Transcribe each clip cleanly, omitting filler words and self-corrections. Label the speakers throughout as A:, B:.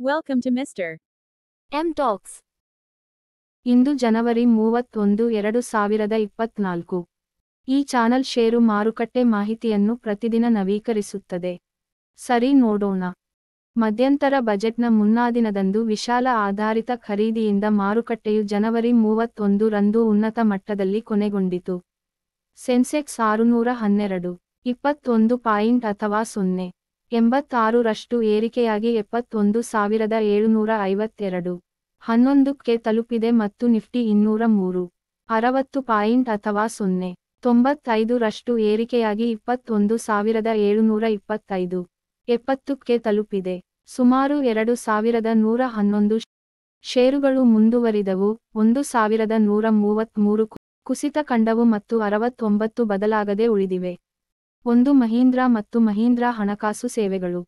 A: Welcome to Mr.
B: M Talks. ಇಂದು ಜನವರಿ 31, 2024. ಈ channel ಷೇರು ಮಾರುಕಟ್ಟೆ ಮಾಹಿತಿಯನ್ನು ಪ್ರತಿದಿನ ನವೀಕರಿಸುತ್ತದೆ. ಸರಿ ನೋಡೋಣ. ಮಧ್ಯಂತರ ಬಜೆಟ್ನ ಮುನ್ನಾದಿನದಂದು ವಿಶಾಲ ಆಧಾರಿತ ಖರೀದಿಯಿಂದ ಮಾರುಕಟ್ಟೆಯು ಜನವರಿ 31 ರಂದು ಉನ್ನತ ಮಟ್ಟದಲ್ಲಿ ಕೊನೆಗೊಂಡಿತು. ಸೆನ್ಸೆಕ್ಸ್ 612, 21 ಪಾಯಿಂಟ್ ಅಥವಾ 0.86 ರಷ್ಟು ಏರಿಕೆಯಾಗಿ 71,752, 11ಕ್ಕೆ ತಲುಪಿದೆ ಮತ್ತು ನಿಫ್ಟಿ 203, 60 ಪಾಯಿಂಟ್ ಅಥವಾ 0.95 ರಷ್ಟು ಏರಿಕೆಯಾಗಿ 21,725, 70ಕ್ಕೆ ತಲುಪಿದೆ. ಸುಮಾರು 2,111 ಷೇರುಗಳು ಮುಂದುವರಿದವು, 1,133 ಕುಸಿತ ಕಂಡವು ಮತ್ತು 69 ಬದಲಾಗದೆ ಉಳಿದಿವೆ. 1 ಮಹೀಂದ್ರಾ ಮತ್ತು ಮಹೀಂದ್ರಾ ಹಣಕಾಸು ಸೇವೆಗಳು.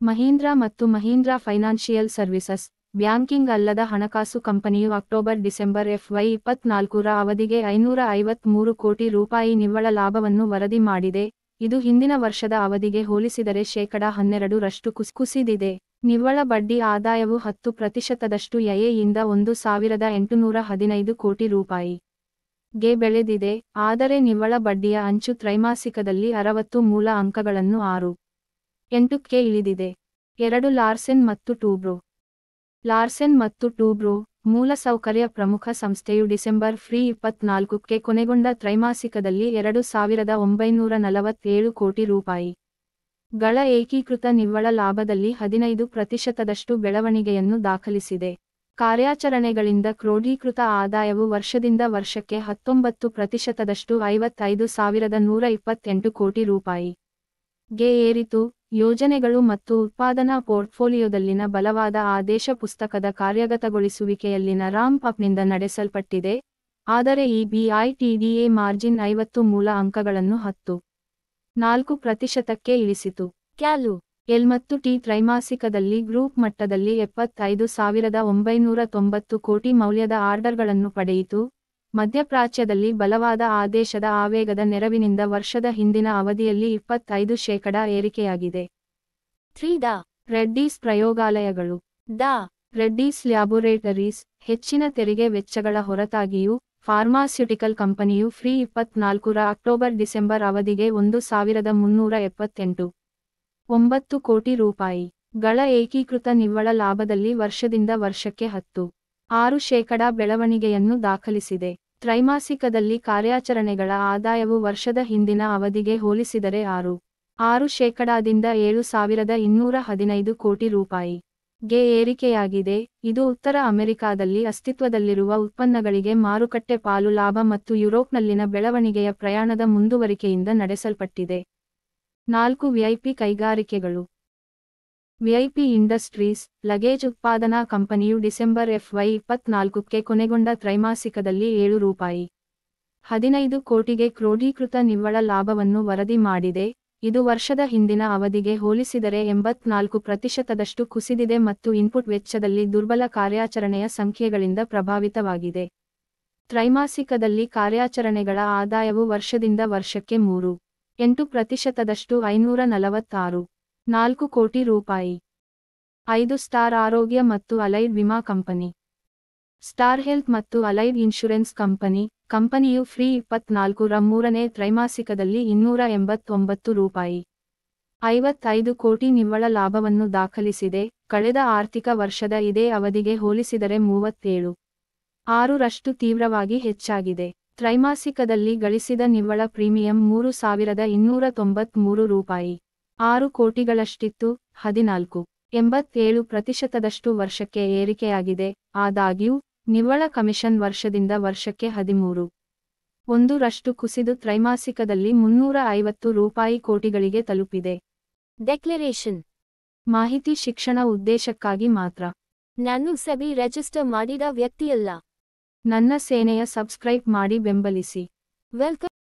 B: ಮಹೀಂದ್ರಾ ಮತ್ತು ಮಹೀಂದ್ರಾ ಫೈನಾನ್ಷಿಯಲ್ ಸರ್ವಿಸಸ್, ಬ್ಯಾಂಕಿಂಗ್ ಅಲ್ಲದ ಹಣಕಾಸು ಕಂಪನಿಯು ಅಕ್ಟೋಬರ್-ಡಿಸೆಂಬರ್ FY24 ರ ಅವಧಿಗೆ 553 ಕೋಟಿ ರೂಪಾಯಿ ನಿವ್ವಳ ಲಾಭವನ್ನು ವರದಿ ಮಾಡಿದೆ, ಇದು ಹಿಂದಿನ ವರ್ಷದ ಅವಧಿಗೆ ಹೋಲಿಸಿದರೆ ಶೇಕಡಾ 12ರಷ್ಟು ಕುಸಿದಿದೆ. ನಿವ್ವಳ ಬಡ್ಡಿ ಆದಾಯವು 10%ದಷ್ಟು ಯಿಂದ 1,815 ಕೋಟಿ ರೂಪಾಯಿ ಗೆ ಬೆಳೆದಿದೆ, ಆದರೆ ನಿವ್ವಳ ಬಡ್ಡಿಯ ಅಂಚು ತ್ರೈಮಾಸಿಕದಲ್ಲಿ 60 ಮೂಲ ಅಂಕಗಳನ್ನು 6.8ಕ್ಕೆ ಇಳಿದಿದೆ. 2 ಲಾರ್ಸೆನ್ ಮತ್ತು ಟೂಬ್ರೋ. ಲಾರ್ಸೆನ್ ಮತ್ತು ಟೂಬ್ರೋ, ಮೂಲಸೌಕರ್ಯ ಪ್ರಮುಖ ಸಂಸ್ಥೆಯು ಡಿಸೆಂಬರ್ 24ಕ್ಕೆ ಕೊನೆಗೊಂಡ ತ್ರೈಮಾಸಿಕದಲ್ಲಿ 2,947 ಕೋಟಿ ರೂಪಾಯಿ ಗಳ ಏಕೀಕೃತ ನಿವ್ವಳ ಲಾಭದಲ್ಲಿ 15%ದಷ್ಟು ಬೆಳವಣಿಗೆಯನ್ನು ದಾಖಲಿಸಿದೆ. ಕಾರ್ಯಾಚರಣೆಗಳಿಂದ ಕ್ರೋಢೀಕೃತ ಆದಾಯವು ವರ್ಷದಿಂದ ವರ್ಷಕ್ಕೆ 19%ದಷ್ಟು 55,128 ಕೋಟಿ ರೂಪಾಯಿ ಗೆ ಏರಿತು. ಯೋಜನೆಗಳು ಮತ್ತು ಉತ್ಪಾದನಾ ಪೋರ್ಟ್ಫೋಲಿಯೋದಲ್ಲಿನ ಬಲವಾದ ಆದೇಶ ಪುಸ್ತಕದ ಕಾರ್ಯಗತಗೊಳಿಸುವಿಕೆಯಲ್ಲಿನ ರಾಂಪ್ ಅಪ್ನಿಂದ ನಡೆಸಲ್ಪಟ್ಟಿದೆ, ಆದರೆ EBITDA ಮಾರ್ಜಿನ್ 50 ಮೂಲ ಅಂಕಗಳನ್ನು 10.4%ಕ್ಕೆ ಇಳಿಸಿತು. ಕ್ಯಾಲು ಎಲ್ ಮತ್ತು ಟಿ ತ್ರೈಮಾಸಿಕದಲ್ಲಿ ಗ್ರೂಪ್ ಮಟ್ಟದಲ್ಲಿ 75,990 ಕೋಟಿ ಮೌಲ್ಯದ ಆರ್ಡರ್ಗಳನ್ನು ಪಡೆಯಿತು. ಮಧ್ಯಪ್ರಾಚ್ಯದಲ್ಲಿ ಬಲವಾದ ಆದೇಶದ ಆವೇಗದ ನೆರವಿನಿಂದ ವರ್ಷದ ಹಿಂದಿನ ಅವಧಿಯಲ್ಲಿ 25% ಏರಿಕೆಯಾಗಿದೆ. 3 ದ ರೆಡ್ಡೀಸ್ ಪ್ರಯೋಗಾಲಯಗಳು. ದ ರೆಡ್ಡೀಸ್ ಲ್ಯಾಬೋರೇಟರೀಸ್, ಹೆಚ್ಚಿನ ತೆರಿಗೆ ವೆಚ್ಚಗಳ ಹೊರತಾಗಿಯೂ, ಫಾರ್ಮಾಸ್ಯುಟಿಕಲ್ ಕಂಪನಿಯು FY24 ರ ಅಕ್ಟೋಬರ್-ಡಿಸೆಂಬರ್ ಅವಧಿಗೆ 1,378.9 ಕೋಟಿ ರೂಪಾಯಿ ಗಳ ಏಕೀಕೃತ ನಿವ್ವಳ ಲಾಭದಲ್ಲಿ ವರ್ಷದಿಂದ ವರ್ಷಕ್ಕೆ 10.6% ಬೆಳವಣಿಗೆಯನ್ನು ದಾಖಲಿಸಿದೆ. ತ್ರೈಮಾಸಿಕದಲ್ಲಿ ಕಾರ್ಯಾಚರಣೆಗಳ ಆದಾಯವು ವರ್ಷದ ಹಿಂದಿನ ಅವಧಿಗೆ ಹೋಲಿಸಿದರೆ 6.6%ದಿಂದ 7,215 ಕೋಟಿ ರೂಪಾಯಿ ಗೆ ಏರಿಕೆಯಾಗಿದೆ. ಇದು ಉತ್ತರ ಅಮೆರಿಕಾದಲ್ಲಿ ಅಸ್ತಿತ್ವದಲ್ಲಿರುವ ಉತ್ಪನ್ನಗಳಿಗೆ ಮಾರುಕಟ್ಟೆ ಪಾಲು ಲಾಭ ಮತ್ತು ಯುರೋಪ್ನಲ್ಲಿನ ಬೆಳವಣಿಗೆಯ ಪ್ರಯಾಣದ ಮುಂದುವರಿಕೆಯಿಂದ ನಡೆಸಲ್ಪಟ್ಟಿದೆ. 4 ವಿಐಪಿ ಕೈಗಾರಿಕೆಗಳು. ವಿಐಪಿ ಇಂಡಸ್ಟ್ರೀಸ್, ಲಗೇಜ್ ಉತ್ಪಾದನಾ ಕಂಪನಿಯು ಡಿಸೆಂಬರ್ FY24ಕ್ಕೆ ಕೊನೆಗೊಂಡ ತ್ರೈಮಾಸಿಕದಲ್ಲಿ 7 ರೂಪಾಯಿ 15 ಕೋಟಿಗೆ ಕ್ರೋಢೀಕೃತ ನಿವ್ವಳ ಲಾಭವನ್ನು ವರದಿ ಮಾಡಿದೆ, ಇದು ವರ್ಷದ ಹಿಂದಿನ ಅವಧಿಗೆ ಹೋಲಿಸಿದರೆ 84%ದಷ್ಟು ಕುಸಿದಿದೆ ಮತ್ತು ಇನ್ಪುಟ್ ವೆಚ್ಚದಲ್ಲಿ ದುರ್ಬಲ ಕಾರ್ಯಾಚರಣೆಯ ಸಂಖ್ಯೆಗಳಿಂದ ಪ್ರಭಾವಿತವಾಗಿದೆ. ತ್ರೈಮಾಸಿಕದಲ್ಲಿ ಕಾರ್ಯಾಚರಣೆಗಳ ಆದಾಯವು ವರ್ಷದಿಂದ ವರ್ಷಕ್ಕೆ 3.8%ದಷ್ಟು 546.4 ಕೋಟಿ ರೂಪಾಯಿ. 5 ಸ್ಟಾರ್ ಆರೋಗ್ಯ ಮತ್ತು ಅಲೈಡ್ ವಿಮಾ ಕಂಪನಿ. ಸ್ಟಾರ್ ಹೆಲ್ತ್ ಮತ್ತು ಅಲೈಡ್ ಇನ್ಶೂರೆನ್ಸ್ ಕಂಪನಿ, ಕಂಪನಿಯು FY24 ರ ಮೂರನೇ ತ್ರೈಮಾಸಿಕದಲ್ಲಿ 289 ರೂಪಾಯಿ 55 ಕೋಟಿ ನಿವ್ವಳ ಲಾಭವನ್ನು ದಾಖಲಿಸಿದೆ, ಕಳೆದ ಆರ್ಥಿಕ ವರ್ಷದ ಇದೇ ಅವಧಿಗೆ ಹೋಲಿಸಿದರೆ 37.6% ತೀವ್ರವಾಗಿ ಹೆಚ್ಚಾಗಿದೆ. ತ್ರೈಮಾಸಿಕದಲ್ಲಿ ಗಳಿಸಿದ ನಿವ್ವಳ ಪ್ರೀಮಿಯಂ 3,293 ರೂಪಾಯಿ 6 ಕೋಟಿಗಳಷ್ಟಿತ್ತು, 14.87%ದಷ್ಟು ವರ್ಷಕ್ಕೆ ಏರಿಕೆಯಾಗಿದೆ. ಆದಾಗ್ಯೂ, ನಿವ್ವಳ ಕಮಿಷನ್ ವರ್ಷದಿಂದ ವರ್ಷಕ್ಕೆ 13.1% ಕುಸಿದು ತ್ರೈಮಾಸಿಕದಲ್ಲಿ 350 ರೂಪಾಯಿ ಕೋಟಿಗಳಿಗೆ ತಲುಪಿದೆ. ಡೆಕ್ಲರೇಷನ್. ಮಾಹಿತಿ ಶಿಕ್ಷಣ ಉದ್ದೇಶಕ್ಕಾಗಿ ಮಾತ್ರ. ನಾನು ಸೆಬಿ ರಿಜಿಸ್ಟರ್ ಮಾಡಿದ ವ್ಯಕ್ತಿಯಲ್ಲ. ನನ್ನ ಸೇನೆಯ ಸಬ್ಸ್ಕ್ರೈಬ್ ಮಾಡಿ ಬೆಂಬಲಿಸಿ. ವೆಲ್ಕಮ್.